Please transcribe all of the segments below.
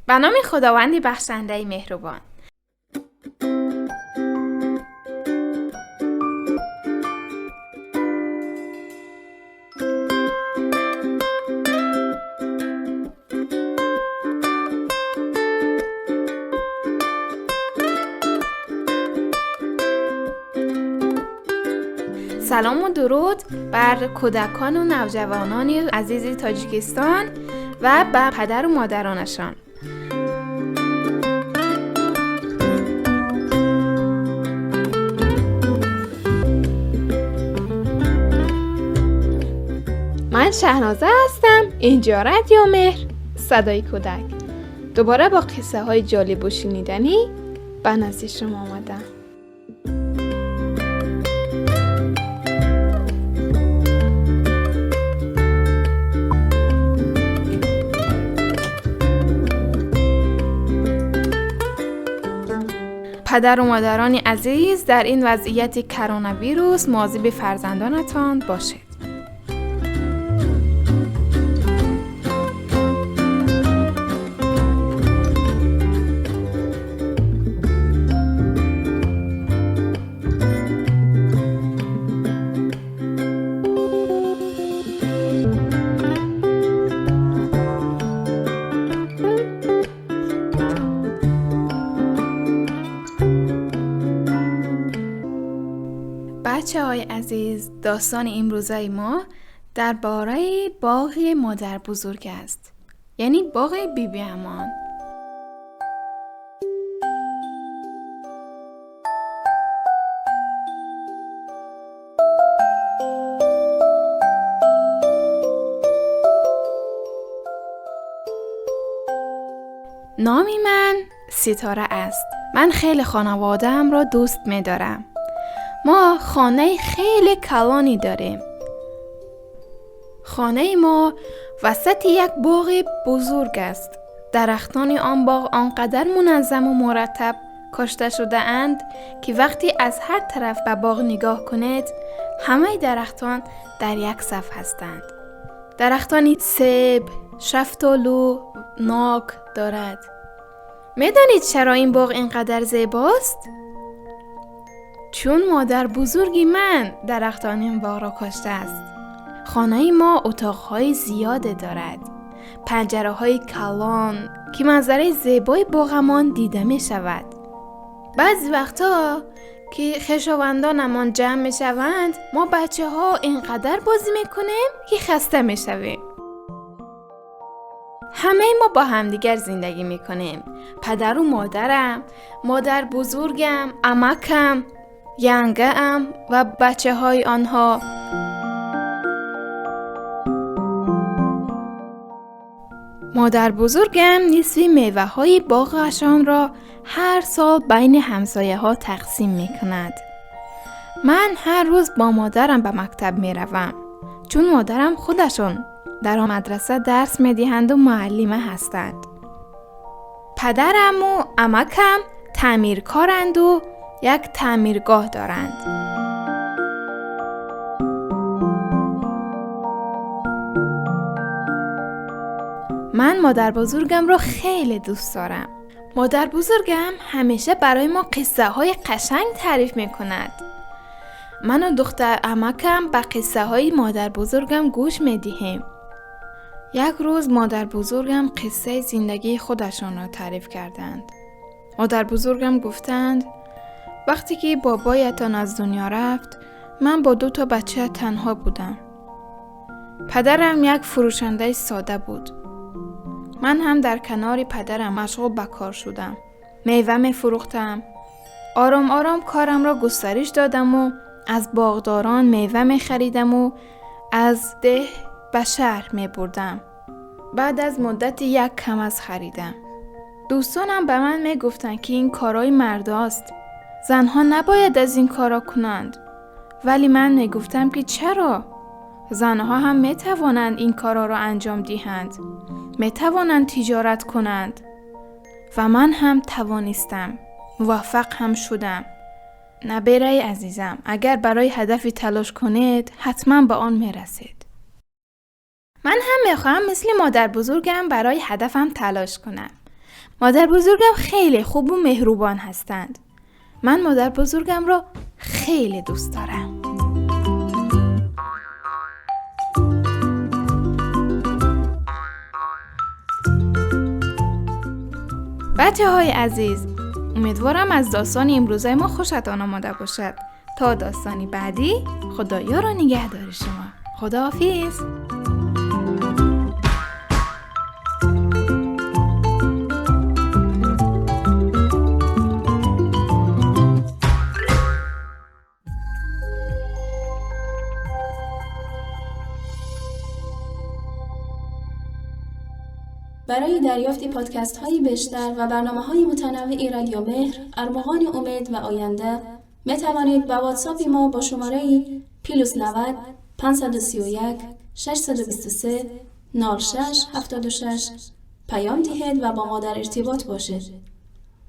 به نام خداوند بخشنده مهربان. سلام و درود بر کودکان و نوجوانان عزیز تاجیکستان و بر پدر و مادرانشان. من شهنازه هستم. اینجا رادیو مهر، صدای کودک. دوباره با قصه های جالب و شنیدنی به نزد شما آمدم. پدر و مادران عزیز، در این وضعیت کرونا ویروس مواظب فرزندانتان باشید. بچه های عزیز، داستان امروزه ما درباره باغ مادر بزرگ است، یعنی باغ بیبی امان. نامی من ستاره است. من خیلی خانواده‌ام را دوست می دارم. ما خانه خیلی کلانی داریم. خانه ما وسط یک باغ بزرگ است. درختان آن باغ آنقدر منظم و مرتب کاشته شده اند که وقتی از هر طرف به باغ نگاه کنید، همه درختان در یک صف هستند. درختان سیب، شفتالو، ناک دارد. میدانید چرا این باغ اینقدر زیباست؟ چون مادر بزرگی من درختان این باغ را کاشته است. خانه ما اتاقهای زیاده دارد. پنجره‌های کلان که منظره زیبای باغمان دیده می شود. بعضی وقتا که خویشاوندانمان جمع می شوند، ما بچه ها اینقدر بازی می کنیم که خسته می شویم. همه ما با همدیگر زندگی می کنیم. پدر و مادرم، مادر بزرگم، عمکم، ینگه‌ام و بچه های آنها. مادر بزرگم نصف میوه های باغشان را هر سال بین همسایه ها تقسیم می کند. من هر روز با مادرم به مکتب می روم، چون مادرم خودشون در مدرسه درس می دهند و معلمه هستند. پدرم و عمکم تعمیرکارند و یک تعمیرگاه دارند. من مادر بزرگم رو خیلی دوست دارم. مادر بزرگم همیشه برای ما قصه های قشنگ تعریف می کند. من و دختر عمکم به قصه های مادر بزرگم گوش می دهیم. یک روز مادر بزرگم قصه زندگی خودشان را تعریف کردند. مادر بزرگم گفتند وقتی که بابایتان از دنیا رفت، من با 2 بچه تنها بودم. پدرم یک فروشنده ساده بود. من هم در کنار پدرم مشغول به کار شدم. میوه می فروختم. آرام آرام کارم را گسترش دادم و از باغداران میوه می خریدم و از ده به شهر می بردم. بعد از مدت یک کم از خریدم. دوستانم به من می گفتن که این کارای مرداست. زنها نباید از این کارا کنند. ولی من می گفتم که چرا؟ زنها هم می توانند این کارا را انجام دهند. می توانند تجارت کنند. و من هم توانستم. موفق هم شدم. نبیره عزیزم، اگر برای هدفی تلاش کنید، حتما به آن می رسید. من هم می خواهم مثل مادر بزرگم برای هدفم تلاش کنم. مادر بزرگم خیلی خوب و مهربان هستند. من مادر بزرگم را خیلی دوست دارم. بچه‌های عزیز، امیدوارم از داستان امروزه ما خوشتان آمده باشد. تا داستانی بعدی، خدایا را نگهدار شما. خداحافظ. برای دریافت پادکست های بیشتر و برنامه های متنوع رادیو مهر، ارمغان امید و آینده می توانید با واتساپ ما با شماره +90 531 623 0676 پیام دهید و با ما در ارتباط باشید.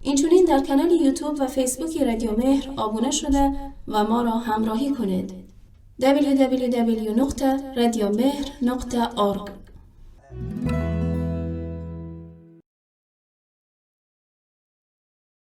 اینچنین در کانال یوتیوب و فیسبوک رادیو مهر آبونه شده و ما را همراهی کنید. www.radiomehr.org